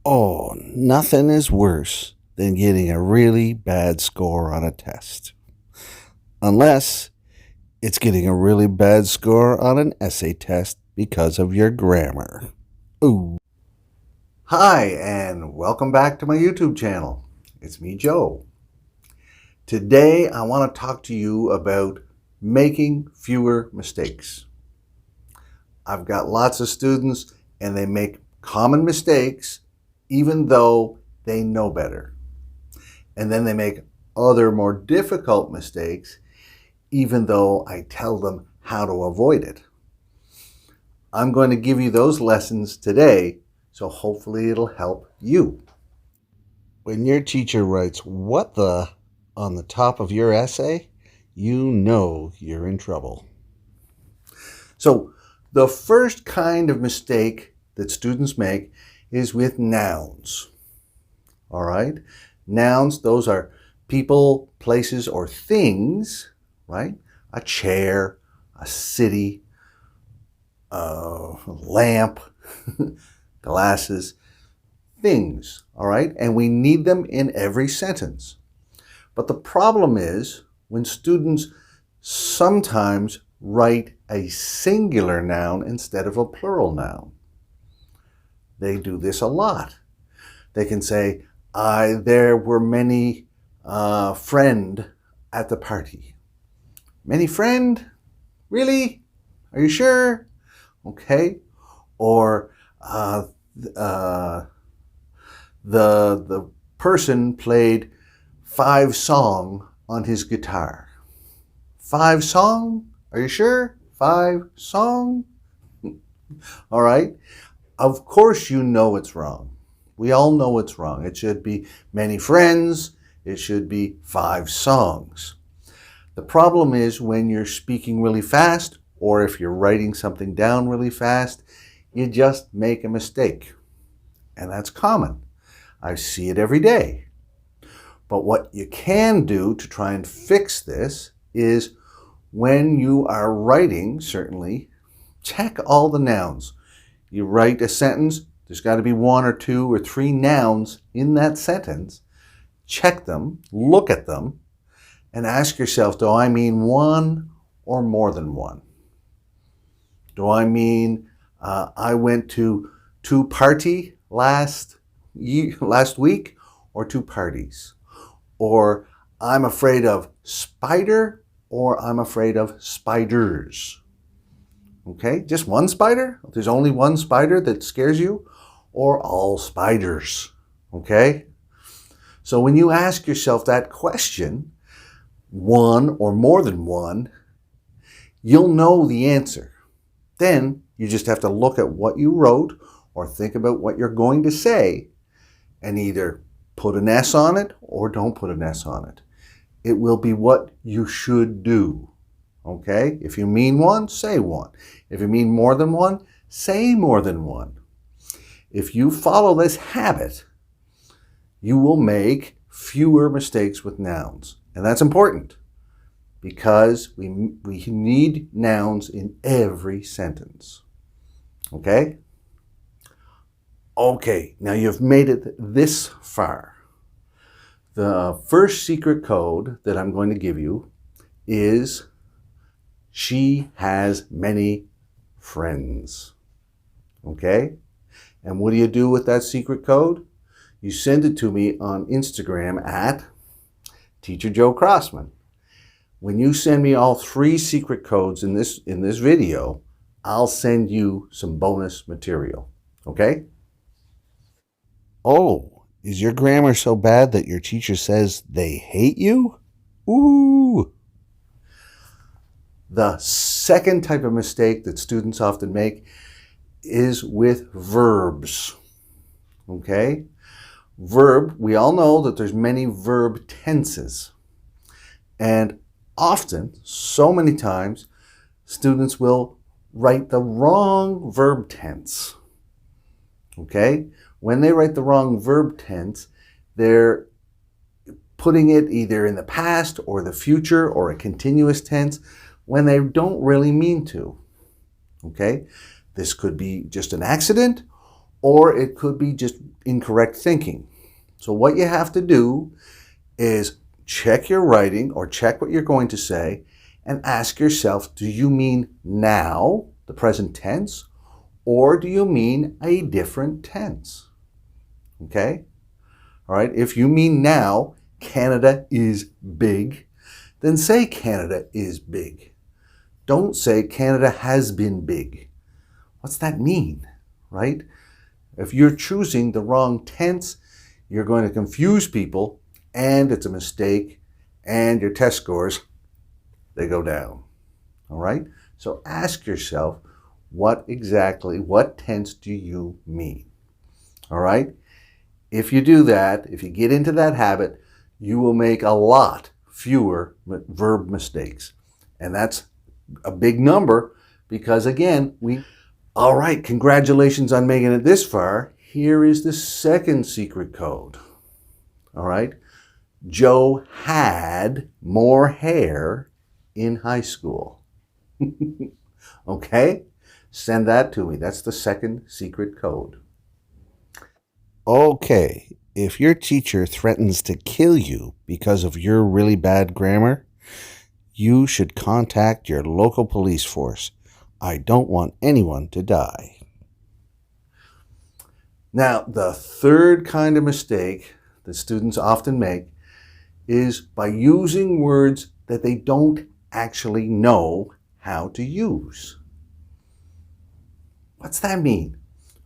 Oh, nothing is worse than getting a really bad score on a test. Unless it's getting a really bad score on an essay test because of your grammar. Ooh. Hi, and welcome back to my YouTube channel. It's me, Joe. Today, I want to talk to you about making fewer mistakes. I've got lots of students, and they make common mistakes even though they know better. And then they make other more difficult mistakes even though I tell them how to avoid it. I'm going to give you those lessons today, so hopefully it'll help you. When your teacher writes "what the" on the top of your essay, you know you're in trouble. So the first kind of mistake that students make is with nouns. All right? Nouns, those are people, places, or things, right? A chair, a city, a lamp, glasses, things, all right? And we need them in every sentence. But the problem is when students sometimes write a singular noun instead of a plural noun. They do this a lot. They can say, there were many friend at the party. Many friend? Really? Are you sure? Okay. Or the person played 5 songs on his guitar. 5 songs? Are you sure? 5 songs? All right. Of course you know it's wrong. We all know it's wrong. It should be many friends. It should be 5 songs. The problem is when you're speaking really fast, or if you're writing something down really fast, you just make a mistake. And that's common. I see it every day. But what you can do to try and fix this is when you are writing, certainly, check all the nouns. You write a sentence, there's got to be 1 or 2 or 3 nouns in that sentence. Check them, look at them, and ask yourself, do I mean one or more than one? Do I mean I went to 2 parties last week, or 2 parties? Or I'm afraid of spider, or I'm afraid of spiders? Okay, just one spider? There's only one spider that scares you? Or all spiders? Okay? So when you ask yourself that question, one or more than one, you'll know the answer. Then you just have to look at what you wrote or think about what you're going to say and either put an S on it or don't put an S on it. It will be what you should do. Okay? If you mean one, say one. If you mean more than one, say more than one. If you follow this habit, you will make fewer mistakes with nouns. And that's important because we need nouns in every sentence. Okay? Okay, now you've made it this far. The first secret code that I'm going to give you is she has many friends. Okay? And what do you do with that secret code? You send it to me on Instagram at Teacher Joe Crossman. When you send me all 3 secret codes in this video, I'll send you some bonus material. Okay? Oh, is your grammar so bad that your teacher says they hate you? Ooh! The second type of mistake that students often make is with verbs. Okay? Verb, we all know that there's many verb tenses. And often, so many times, students will write the wrong verb tense. Okay? When they write the wrong verb tense, they're putting it either in the past or the future or a continuous tense when they don't really mean to. Okay? This could be just an accident, or it could be just incorrect thinking. So what you have to do is check your writing or check what you're going to say and ask yourself, do you mean now, the present tense, or do you mean a different tense? Okay? All right, if you mean now, Canada is big, then say Canada is big. Don't say Canada has been big. What's that mean, right? If you're choosing the wrong tense, you're going to confuse people, and it's a mistake, and your test scores, they go down. All right? So ask yourself, what tense do you mean? All right? If you do that, if you get into that habit, you will make a lot fewer verb mistakes. And that's a big number because, again, All right, congratulations on making it this far. Here is the second secret code. All right? Joe had more hair in high school. Okay? Send that to me. That's the second secret code. Okay, if your teacher threatens to kill you because of your really bad grammar, you should contact your local police force. I don't want anyone to die. Now, the third kind of mistake that students often make is by using words that they don't actually know how to use. What's that mean?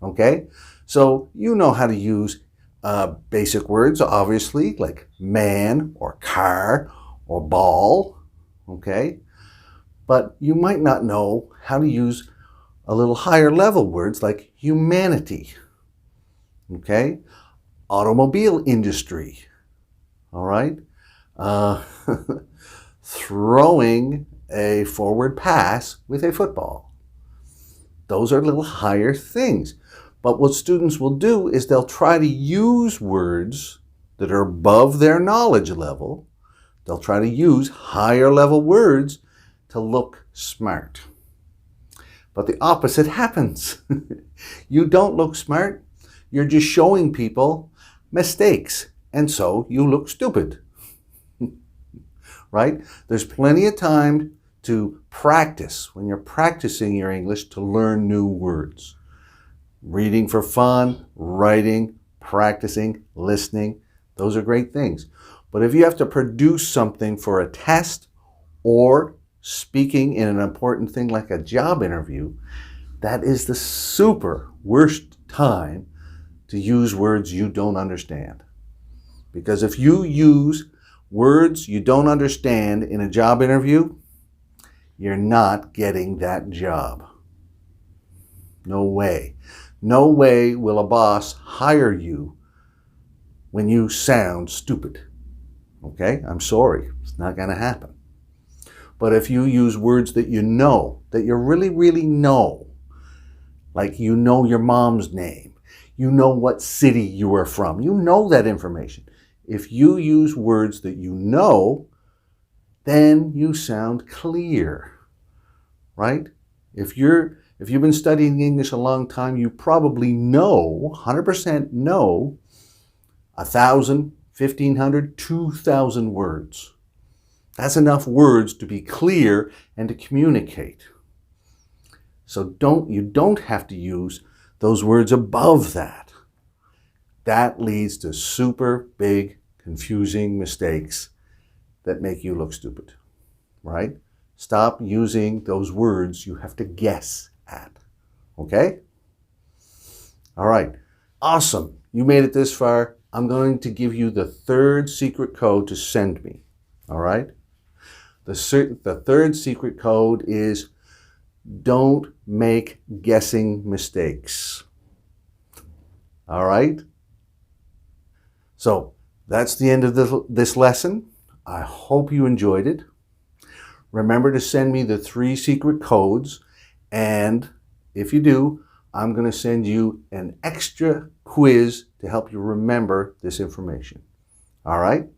Okay, so you know how to use basic words, obviously, like man or car or ball, okay? But you might not know how to use a little higher level words like humanity, okay? Automobile industry, all right? Throwing a forward pass with a football. Those are little higher things. But what students will do is they'll try to use words that are above their knowledge level. They'll try to use higher level words to look smart. But the opposite happens. You don't look smart. You're just showing people mistakes. And so you look stupid. Right? There's plenty of time to practice when you're practicing your English to learn new words. Reading for fun, writing, practicing, listening, those are great things. But if you have to produce something for a test or speaking in an important thing like a job interview, that is the super worst time to use words you don't understand. Because if you use words you don't understand in a job interview, you're not getting that job. No way. No way will a boss hire you when you sound stupid. Okay? I'm sorry. It's not going to happen. But if you use words that you know, that you really, really know, like you know your mom's name, you know what city you are from, you know that information. If you use words that you know, then you sound clear, right? If you've been studying English a long time, you probably know, 100% know, 1,000, 1,500, 2,000 words. That's enough words to be clear and to communicate. So you don't have to use those words above that. That leads to super big, confusing mistakes that make you look stupid, right? Stop using those words you have to guess at, okay? All right, awesome. You made it this far. I'm going to give you the third secret code to send me, all right? The third secret code is don't make guessing mistakes, all right? So that's the end of this lesson. I hope you enjoyed it. Remember to send me the 3 secret codes, and if you do, I'm going to send you an extra quiz to help you remember this information. All right?